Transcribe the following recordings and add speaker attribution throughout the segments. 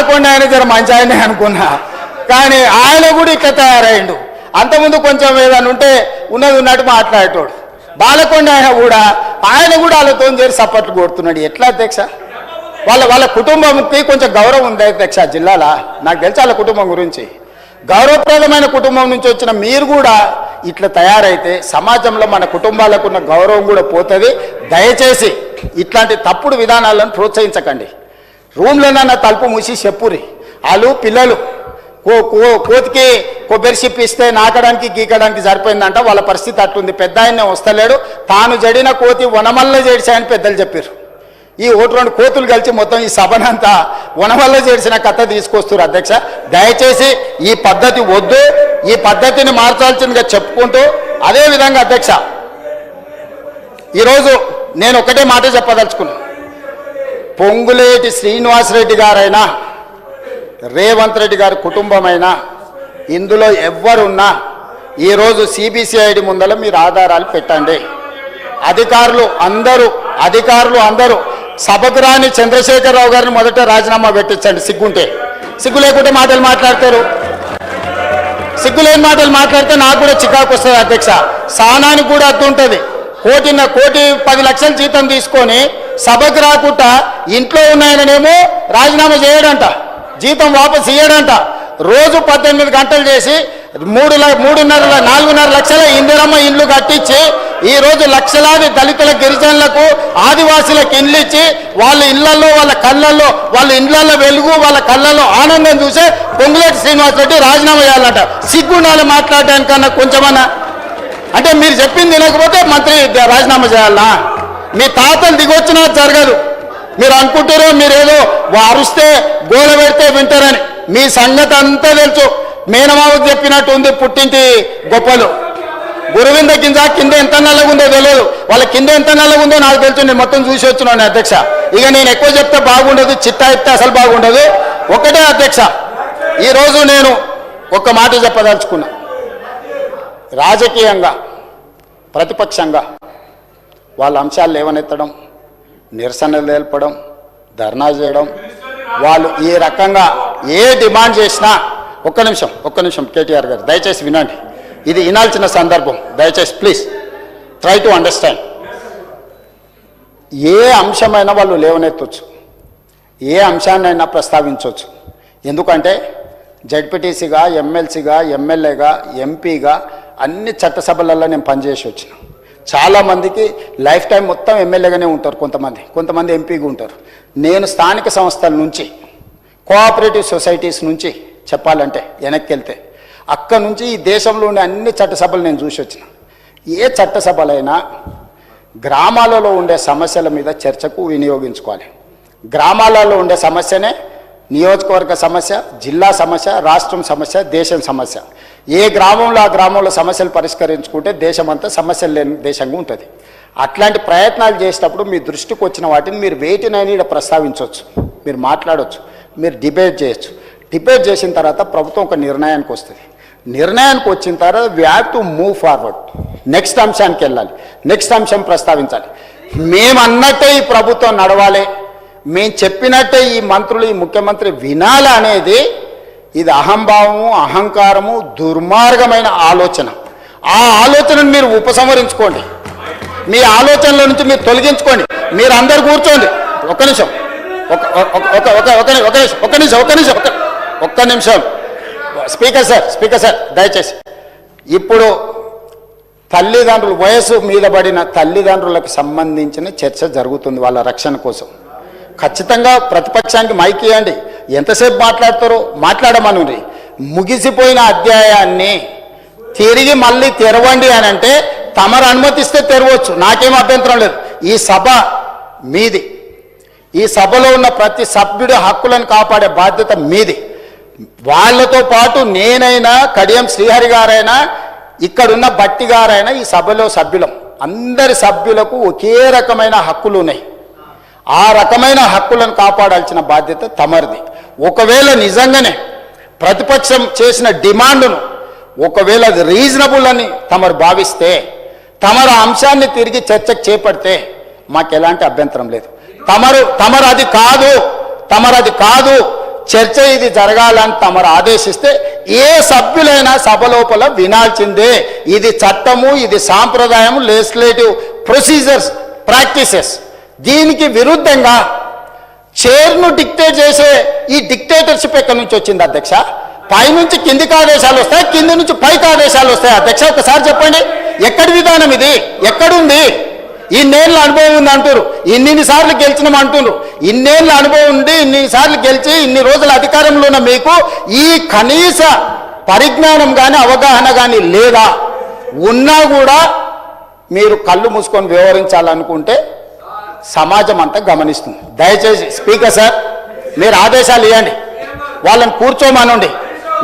Speaker 1: బాలకొండ ఆయన జర మంచి ఆయనే అనుకున్నా, కానీ ఆయన కూడా ఇట్లా తయారైండు. అంతకుముందు కొంచెం ఏదైనా ఉంటే ఉన్నది ఉన్నట్టు మాట్లాడేటోడు. బాలకొండ ఆయన కూడా వాళ్ళతో చేరి సపోర్ట్లు కొడుతున్నాడు. ఎట్లా అధ్యక్ష? వాళ్ళ కుటుంబంకి కొంచెం గౌరవం ఉంది అధ్యక్ష జిల్లాలో. నాకు తెలుసు వాళ్ళ కుటుంబం గురించి. గౌరవప్రదమైన కుటుంబం నుంచి వచ్చిన మీరు కూడా ఇట్లా తయారైతే సమాజంలో మన కుటుంబాలకు ఉన్న గౌరవం కూడా పోతుంది. దయచేసి ఇట్లాంటి తప్పుడు విధానాలను ప్రోత్సహించకండి. రూమ్లోనన్నా తలుపు మూసి చెప్పురి. వాళ్ళు పిల్లలు కోతికి కొబ్బరి చిప్పి ఇస్తే నాకడానికి గీకడానికి సరిపోయిందంట. వాళ్ళ పరిస్థితి అట్లుంది. పెద్ద ఆయనే వస్తలేడు. తాను జడిన కోతి వనమల్ల చేడిచాయని పెద్దలు చెప్పారు. ఈ 1-2 కోతులు కలిసి మొత్తం ఈ సభనంతా వనమల్ల చేడిసిన కథ తీసుకొస్తారు. అధ్యక్ష, దయచేసి ఈ పద్ధతి వద్దు. ఈ పద్ధతిని మార్చాల్సిందిగా చెప్పుకుంటూ, అదేవిధంగా అధ్యక్ష, ఈరోజు నేను ఒకటే మాట చెప్పదలుచుకున్నా. పొంగులేటి శ్రీనివాసరెడ్డి గారైనా, రేవంత్ రెడ్డి గారి కుటుంబమైనా, ఇందులో ఎవ్వరున్నా ఈరోజు సిబిసిఐడి ముందర మీరు ఆధారాలు పెట్టండి. అధికారులు అందరూ సభకు రాని చంద్రశేఖరరావు గారిని మొదట రాజీనామా పెట్టించండి. సిగ్గు లేకుంటే మాటలు మాట్లాడతారు. సిగ్గులేని మాటలు మాట్లాడితే నాకు కూడా చికాకు వస్తుంది అధ్యక్ష. సానానికి కూడా అర్థం ఉంటుంది. 1,10 లక్షల జీతం తీసుకొని సభకు రాకుండా ఇంట్లో ఉన్నాయననేమో రాజీనామా చేయడంట, జీతం వాపసు ఇయ్యడంట. రోజు 18 గంటలు చేసి 4.5 లక్షల ఇందిరమ్మ ఇండ్లు కట్టించి ఈరోజు లక్షలాది దళితుల గిరిజనులకు ఆదివాసులకు ఇండ్లు ఇచ్చి వాళ్ళ ఇళ్లలో వాళ్ళ ఇండ్లలో వెలుగు వాళ్ళ కళ్ళల్లో ఆనందం చూసే పొంగులేటి శ్రీనివాసరెడ్డి రాజీనామా చేయాలంట. సిగ్గుండాలి మాట్లాడడానికన్నా కొంచెమన్నా. అంటే మీరు చెప్పింది వినకపోతే మంత్రి రాజీనామా చేయాలనా? మీ తాతలు దిగొచ్చినా జరగదు. మీరు అనుకుంటారో మీరేదో అరుస్తే గోల పెడితే వింటారని. మీ సంగతి అంతా తెలుసు. మేనమావకు చెప్పినట్టు ఉంది పుట్టింటి గొప్పలు. గురువింద కింద ఎంత నల్లగుందో తెలియదు. వాళ్ళ కింద ఎంత నల్లగుందో నాకు తెలుసు. నేను మొత్తం చూసి వచ్చినాను అధ్యక్ష. ఇక నేను ఎక్కువ చెప్తే బాగుండదు, చిట్టా చెప్తే అసలు బాగుండదు. ఒకటే అధ్యక్ష, ఈరోజు నేను ఒక మాట చెప్పదలుచుకున్నా. రాజకీయంగా ప్రతిపక్షంగా వాళ్ళ అంశాలు లేవనెత్తడం, నిరసనలు తెలపడం, ధర్నా చేయడం, వాళ్ళు ఏ రకంగా ఏ డిమాండ్ చేసినా ఒక్క నిమిషం కేటీఆర్ గారు దయచేసి వినండి. ఇది వినాల్సిన సందర్భం. దయచేసి ప్లీజ్ ట్రై టు అండర్స్టాండ్. ఏ అంశమైనా వాళ్ళు లేవనెత్తవచ్చు, ఏ అంశాన్నైనా ప్రస్తావించవచ్చు. ఎందుకంటే జడ్పీటీసీగా, ఎమ్మెల్సీగా, ఎమ్మెల్యేగా, ఎంపీగా అన్ని చట్టసభలలో నేను పనిచేసి వచ్చిన. చాలామందికి లైఫ్ టైం మొత్తం ఎమ్మెల్యేగానే ఉంటారు, కొంతమంది ఎంపీగా ఉంటారు. నేను స్థానిక సంస్థల నుంచి, కోఆపరేటివ్ సొసైటీస్ నుంచి చెప్పాలంటే వెనక్కి వెళ్తే అక్కడి నుంచి ఈ దేశంలో ఉండే అన్ని చట్టసభలు నేను చూసి వచ్చిన. ఏ చట్టసభలైనా గ్రామాలలో ఉండే సమస్యల మీద చర్చకు వినియోగించుకోవాలి. గ్రామాలలో ఉండే సమస్యనే నియోజకవర్గ సమస్య, జిల్లా సమస్య, రాష్ట్రం సమస్య, దేశం సమస్య. ఏ గ్రామంలో ఆ గ్రామంలో సమస్యలు పరిష్కరించుకుంటే దేశం అంతా సమస్యలు లేని దేశంగా ఉంటుంది. అట్లాంటి ప్రయత్నాలు చేసేటప్పుడు మీ దృష్టికి వచ్చిన వాటిని మీరు వేటినైనా ఇక్కడ ప్రస్తావించవచ్చు, మీరు మాట్లాడవచ్చు, మీరు డిబేట్ చేయొచ్చు. డిబేట్ చేసిన తర్వాత ప్రభుత్వం ఒక నిర్ణయానికి వస్తుంది. నిర్ణయానికి వచ్చిన తర్వాత we have to move forward. Next అంశానికి వెళ్ళాలి, నెక్స్ట్ అంశం ప్రస్తావించాలి. మేము అన్నట్టే ఈ ప్రభుత్వం నడవాలి, మేము చెప్పినట్టే ఈ మంత్రులు, ఈ ముఖ్యమంత్రి వినాలి అనేది ఇది అహంభావము, అహంకారము, దుర్మార్గమైన ఆలోచన. ఆ ఆలోచనను మీరు ఉపసంహరించుకోండి. మీ ఆలోచనల నుంచి మీరు తొలగించుకోండి. మీరు అందరు కూర్చోండి. ఒక్క నిమిషం స్పీకర్ సార్ దయచేసి. ఇప్పుడు తల్లిదండ్రులు, వయసు మీద పడిన తల్లిదండ్రులకు సంబంధించిన చర్చ జరుగుతుంది వాళ్ళ రక్షణ కోసం. ఖచ్చితంగా ప్రతిపక్షానికి మైక్ ఇవ్వండి. ఎంతసేపు మాట్లాడతారో మాట్లాడమని. ముగిసిపోయిన అధ్యాయాన్ని తిరిగి మళ్ళీ తెరవండి అని అంటే తమరు అనుమతిస్తే తెరవచ్చు, నాకేం అభ్యంతరం లేదు. ఈ సభ మీది. ఈ సభలో ఉన్న ప్రతి సభ్యుడి హక్కులను కాపాడే బాధ్యత మీది. వాళ్ళతో పాటు నేనైనా, కడియం శ్రీహరి గారైనా, ఇక్కడున్న బట్టి గారైనా ఈ సభలో సభ్యులం. అందరి సభ్యులకు ఒకే రకమైన హక్కులు ఉన్నాయి. ఆ రకమైన హక్కులను కాపాడాల్సిన బాధ్యత తమరిది. ఒకవేళ నిజంగానే ప్రతిపక్షం చేసిన డిమాండ్ను ఒకవేళ అది రీజనబుల్ అని తమరు భావిస్తే, తమరు అంశాన్ని తిరిగి చర్చకు చేపడితే మాకు ఎలాంటి అభ్యంతరం లేదు. తమరు అది కాదు చర్చ ఇది జరగాలని తమరు ఆదేశిస్తే ఏ సభ్యులైనా సభ లోపల వినాల్సిందే. ఇది చట్టము, ఇది సాంప్రదాయం, లెజిస్లేటివ్ ప్రొసీజర్స్, ప్రాక్టీసెస్. దీనికి విరుద్ధంగా చైర్ను డిక్టేట్ చేసే ఈ డిక్టేటర్షిప్ ఎక్కడి నుంచి వచ్చింది అధ్యక్ష? పైనుంచి కిందికి ఆదేశాలు వస్తాయి, కింది నుంచి పైకి ఆదేశాలు వస్తాయి. అధ్యక్ష ఒకసారి చెప్పండి, ఎక్కడి విధానం ఇది? ఎక్కడుంది? ఇన్నేళ్ళ అనుభవం ఉంది అంటారు, ఇన్నిసార్లు గెలిచినాం అంటున్నారు. ఇన్నేళ్ళ అనుభవం ఉండి ఇన్నిసార్లు గెలిచి ఇన్ని రోజుల అధికారంలో ఉన్న మీకు ఈ కనీస పరిజ్ఞానం కానీ అవగాహన కానీ లేదా? ఉన్నా కూడా మీరు కళ్ళు మూసుకొని వ్యవహరించాలనుకుంటే సమాజం అంతా గమనిస్తుంది. దయచేసి స్పీకర్ సార్ మీరు ఆదేశాలు ఇవ్వండి, వాళ్ళని కూర్చోమనండి.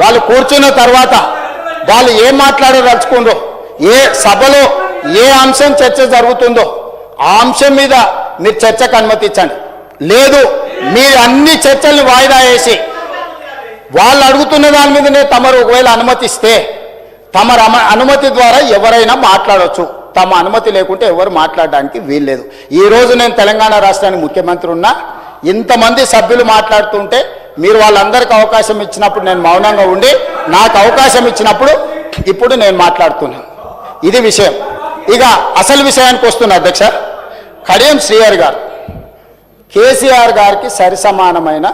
Speaker 1: వాళ్ళు కూర్చున్న తర్వాత వాళ్ళు ఏం మాట్లాడదలుచుకుందో, ఏ సభలో ఏ అంశం చర్చ జరుగుతుందో ఆ అంశం మీద మీరు చర్చకు అనుమతించండి. లేదు మీరు అన్ని చర్చల్ని వాయిదా వేసి వాళ్ళు అడుగుతున్న దాని మీదనే తమరు ఒకవేళ అనుమతిస్తే తమరు అనుమతి ద్వారా ఎవరైనా మాట్లాడవచ్చు. తమ అనుమతి లేకుంటే ఎవరు మాట్లాడడానికి వీల్లేదు. ఈరోజు నేను తెలంగాణ రాష్ట్రానికి ముఖ్యమంత్రి ఉన్నా, ఇంతమంది సభ్యులు మాట్లాడుతుంటే మీరు వాళ్ళందరికీ అవకాశం ఇచ్చినప్పుడు నేను మౌనంగా ఉండి, నాకు అవకాశం ఇచ్చినప్పుడు ఇప్పుడు నేను మాట్లాడుతున్నాను. ఇది విషయం. ఇక అసలు విషయానికి వస్తున్నా అధ్యక్ష. కడియం శ్రీహరి గారు కేసీఆర్ గారికి సరిసమానమైన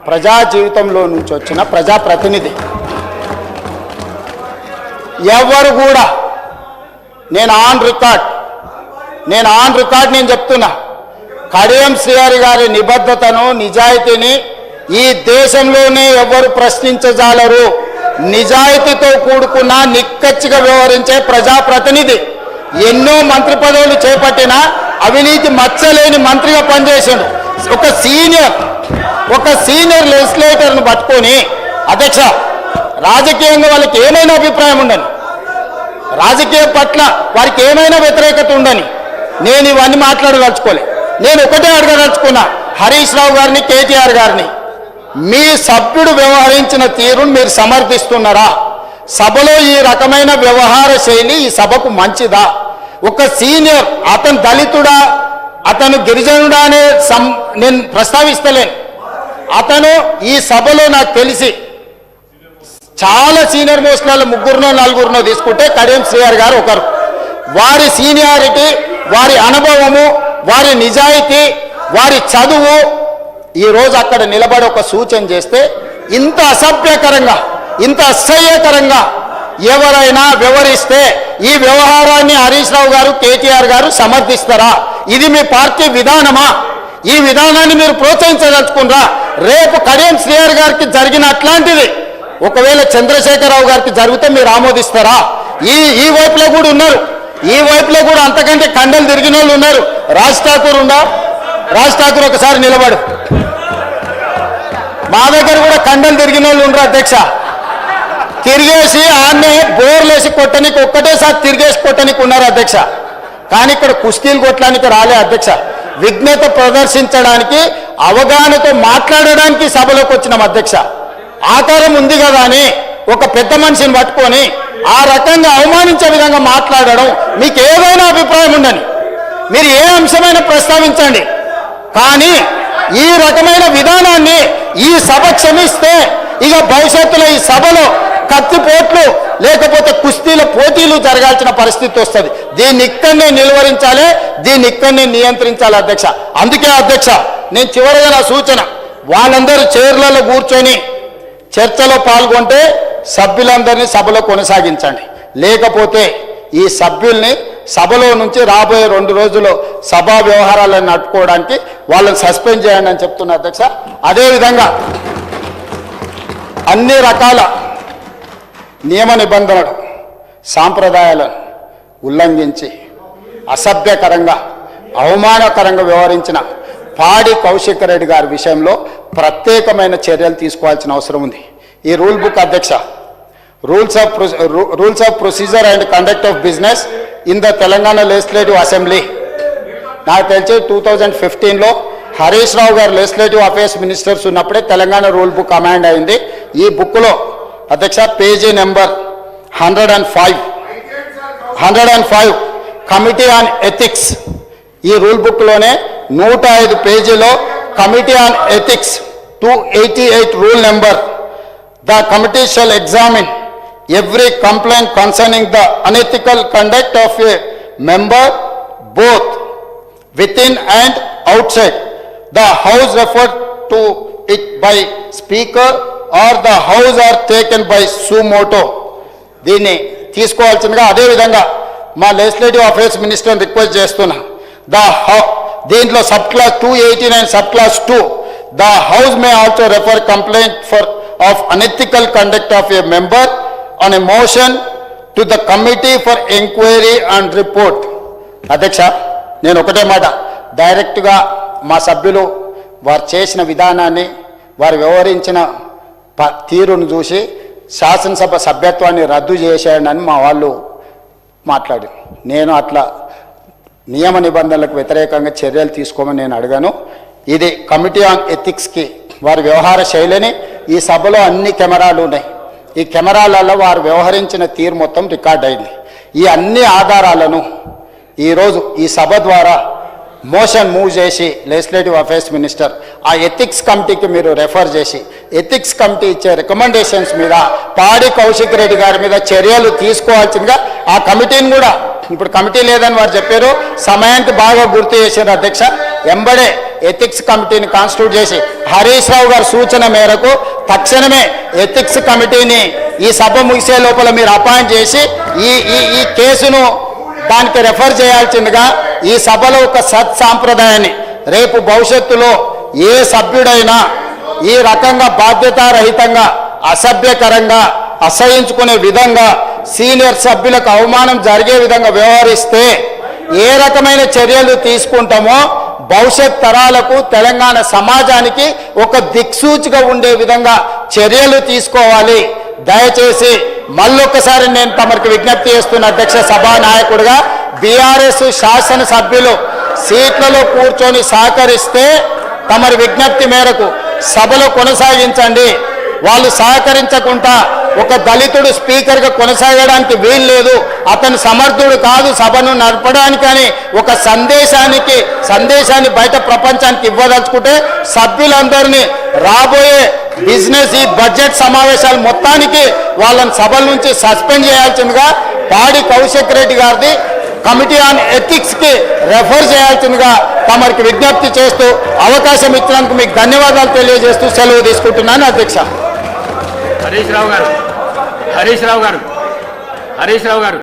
Speaker 1: ప్రజా జీవితంలో నుంచి వచ్చిన ప్రజాప్రతినిధి. ఎవరు కూడా నేను ఆన్ రికార్డ్ నేను చెప్తున్నా, కడియం శ్రీహరి గారి నిబద్ధతను, నిజాయితీని ఈ దేశంలోనే ఎవరు ప్రశ్నించజాలరు. నిజాయితీతో కూడుకున్న నిక్కచ్చిగా వ్యవహరించే ప్రజాప్రతినిధి. ఎన్నో మంత్రి పదవులు చేపట్టిన అవినీతి మచ్చలేని మంత్రిగా పనిచేసాడు. ఒక సీనియర్ లెజిస్లేటర్ను పట్టుకొని అధ్యక్ష రాజకీయంగా వాళ్ళకి ఏమైనా అభిప్రాయం ఉండని, రాజకీయం పట్ల వారికి ఏమైనా వ్యతిరేకత ఉండని నేను ఇవన్నీ మాట్లాడదలుచుకోలే. నేను ఒకటే అడగదలుచుకున్నా, హరీష్ రావు గారిని, కేటీఆర్ గారిని, మీ సభ్యుడు వ్యవహరించిన తీరును మీరు సమర్థిస్తున్నారా? సభలో ఈ రకమైన వ్యవహార శైలి ఈ సభకు మంచిదా? ఒక సీనియర్, అతను దళితుడా, అతను గిరిజనుడా అనే నేను ప్రస్తావిస్తలేను. అతను ఈ సభలో నాకు తెలిసి చాలా సీనియర్ మోస్ట్లలో 3-4 తీసుకుంటే కడియం శ్రీహరి గారు ఒకరు. వారి సీనియారిటీ, వారి అనుభవము, వారి నిజాయితీ, వారి చదువు ఈరోజు అక్కడ నిలబడి ఒక సూచన చేస్తే ఇంత అసభ్యకరంగా, ఇంత అసహ్యకరంగా ఎవరైనా వ్యవహరిస్తే ఈ వ్యవహారాన్ని హరీష్ రావు గారు, కేటీఆర్ గారు సమర్థిస్తారా? ఇది మీ పార్టీ విధానమా? ఈ విధానాన్ని మీరు ప్రోత్సహించదలుచుకున్నారా? రేపు కడియం శ్రీహరి గారికి జరిగిన అట్లాంటిది ఒకవేళ చంద్రశేఖరరావు గారికి జరిగితే మీరు ఆమోదిస్తారా? ఈ వైపులో కూడా ఉన్నారు, ఈ వైపులో కూడా అంతకంటే కండలు తిరిగిన వాళ్ళు ఉన్నారు. రాజ్ ఠాకూర్ ఒకసారి నిలబడు. మా దగ్గర కూడా కండలు తిరిగిన వాళ్ళు ఉండరు అధ్యక్ష. తిరిగేసి ఆన్నే బోర్లేసి కొట్టనికి ఒక్కటేసారి తిరిగేసి కొట్టనికి ఉన్నారు అధ్యక్ష. కానీ ఇక్కడ కుస్తీలు కొట్టడానికి రాలే అధ్యక్ష. విఘ్నత ప్రదర్శించడానికి, అవగాహనతో మాట్లాడడానికి సభలోకి వచ్చినాం అధ్యక్ష. ఆకారం ఉంది కదా అని ఒక పెద్ద మనిషిని పట్టుకొని ఆ రకంగా అవమానించే విధంగా మాట్లాడడం, మీకు ఏదైనా అభిప్రాయం ఉండని, మీరు ఏ అంశమైనా ప్రస్తావించండి. కానీ ఈ రకమైన విధానాన్ని ఈ సభ క్షమిస్తే ఇక భవిష్యత్తులో ఈ సభలో కత్తిపోట్లు లేకపోతే కుస్తీల పోటీలు జరగాల్సిన పరిస్థితి వస్తుంది. దీన్ని ఇక్కడనే నిలువరించాలి, దీన్ని ఇక్కడనే నియంత్రించాలి అధ్యక్ష. అందుకే అధ్యక్ష నేను చివరిగా నా సూచన, వాళ్ళందరూ చైర్లలో కూర్చొని చర్చలో పాల్గొంటే సభ్యులందరినీ సభలో కొనసాగించండి. లేకపోతే ఈ సభ్యుల్ని సభలో నుంచి రాబోయే 2 రోజుల్లో సభా వ్యవహారాలను నడుపుకోవడానికి వాళ్ళని సస్పెండ్ చేయండి అని చెప్తున్నా అధ్యక్ష. అదేవిధంగా అన్ని రకాల నియమ నిబంధనలు, సాంప్రదాయాలను ఉల్లంఘించి అసభ్యకరంగా, అవమానకరంగా వ్యవహరించిన పాడి కౌశిక్ రెడ్డి గారి విషయంలో ప్రత్యేకమైన చర్యలు తీసుకోవాల్సిన అవసరం ఉంది. ఈ రూల్ బుక్ అధ్యక్ష, rules of procedure and conduct of business in the Telangana legislative assembly, నాకు తెలిసి 2015లో హరీష్ రావు గారు లెజిస్లేటివ్ అఫేర్స్ మినిస్టర్స్ ఉన్నప్పుడే తెలంగాణ రూల్ బుక్ అమెండ్ అయింది. ఈ బుక్లో అధ్యక్ష page number 105 committee on ethics, ఈ రూల్ బుక్లోనే 105 పేజీలో committee on ethics 288 rule number, the committee shall examine every complaint concerning the unethical conduct of a member, both within and outside the house referred to it by speaker or the house are taken by suo motu. దీన్ని తీసుకోవాల్సిందిగా అదే విధంగా మా legislative affairs మినిస్టర్ని request చేస్తున్నా. దీంట్లో sub class 289 sub class 2, the house may also refer complaint for of unethical conduct of a member on a motion to the committee for enquiry and report. అధ్యక్ష, నేను ఒకటే మాట, డైరెక్ట్గా మా సభ్యులు వారు చేసిన విధానాన్ని, వారు వ్యవహరించిన తీరును చూసి శాసనసభ సభ్యత్వాన్ని రద్దు చేశాడని మా వాళ్ళు మాట్లాడి, నేను అట్లా నియమ నిబంధనలకు వ్యతిరేకంగా చర్యలు తీసుకోమని నేను అడిగాను. ఇది కమిటీ ఆన్ ఎథిక్స్కి వారి వ్యవహార శైలిని, ఈ సభలో అన్ని కెమెరాలు ఉన్నాయి, ఈ కెమెరాలలో వారు వ్యవహరించిన తీరు మొత్తం రికార్డ్ అయింది. ఈ అన్ని ఆధారాలను ఈరోజు ఈ సభ ద్వారా మోషన్ మూవ్ చేసి లెజిస్లేటివ్ అఫైర్స్ మినిస్టర్ ఆ ఎథిక్స్ కమిటీకి మీరు రెఫర్ చేసి, ఎథిక్స్ కమిటీ ఇచ్చే రికమెండేషన్స్ మీద పాడి కౌశిక్ రెడ్డి గారి మీద చర్యలు తీసుకోవాల్సిందిగా ఆ కమిటీని కూడా, ఇప్పుడు కమిటీ లేదని వారు చెప్పారు, సమయానికి బాగా గుర్తు చేశారు అధ్యక్ష. ఎంబడే ఎథిక్స్ కమిటీని కాన్స్టిట్యూట్ చేసి హరీష్ రావు గారి సూచన మేరకు తక్షణమే ఎథిక్స్ కమిటీని ఈ సభ ముగిసే లోపల మీరు అపాయింట్ చేసి ఈ కేసును దానికి రెఫర్ చేయాల్సిందిగా ఈ సభలో ఒక సత్సాంప్రదాయాన్ని, రేపు భవిష్యత్తులో ఏ సభ్యుడైనా ఈ రకంగా బాధ్యతారహితంగా, అసభ్యకరంగా, అసహించుకునే విధంగా, సీనియర్ సభ్యులకు అవమానం జరిగే విధంగా వ్యవహరిస్తే ఏ రకమైన చర్యలు తీసుకుంటామో భవిష్యత్ తరాలకు, తెలంగాణ సమాజానికి ఒక దిక్సూచిగా ఉండే విధంగా చర్యలు తీసుకోవాలి. దయచేసి మళ్ళొక్కసారి నేను తమరికి విజ్ఞప్తి చేస్తున్న అధ్యక్ష, సభానాయకుడిగా బీఆర్ఎస్ శాసనసభ్యులు సీట్లలో కూర్చొని సహకరిస్తే తమరి విజ్ఞప్తి మేరకు సభలో కొనసాగించండి. వాళ్ళు సహకరించకుండా ఒక దళితుడు స్పీకర్గా కొనసాగడానికి వీలు లేదు, అతను సమర్థుడు కాదు సభను నడపడానికి అని ఒక సందేశాన్ని బయట ప్రపంచానికి ఇవ్వదలుచుకుంటే సభ్యులందరినీ రాబోయే బిజినెస్ ఈ బడ్జెట్ సమావేశాలు మొత్తానికి వాళ్ళని సభల నుంచి సస్పెండ్ చేయాల్సిందిగా పాడి కౌశిక్ రెడ్డి గారిది కమిటీ ఆన్ ఎథిక్స్కి రెఫర్ చేయాల్సిందిగా తమరికి విజ్ఞప్తి చేస్తూ అవకాశం ఇచ్చినందుకు మీకు ధన్యవాదాలు తెలియజేస్తూ సెలవు తీసుకుంటున్నాను అధ్యక్ష.
Speaker 2: హరీష్ రావు గారు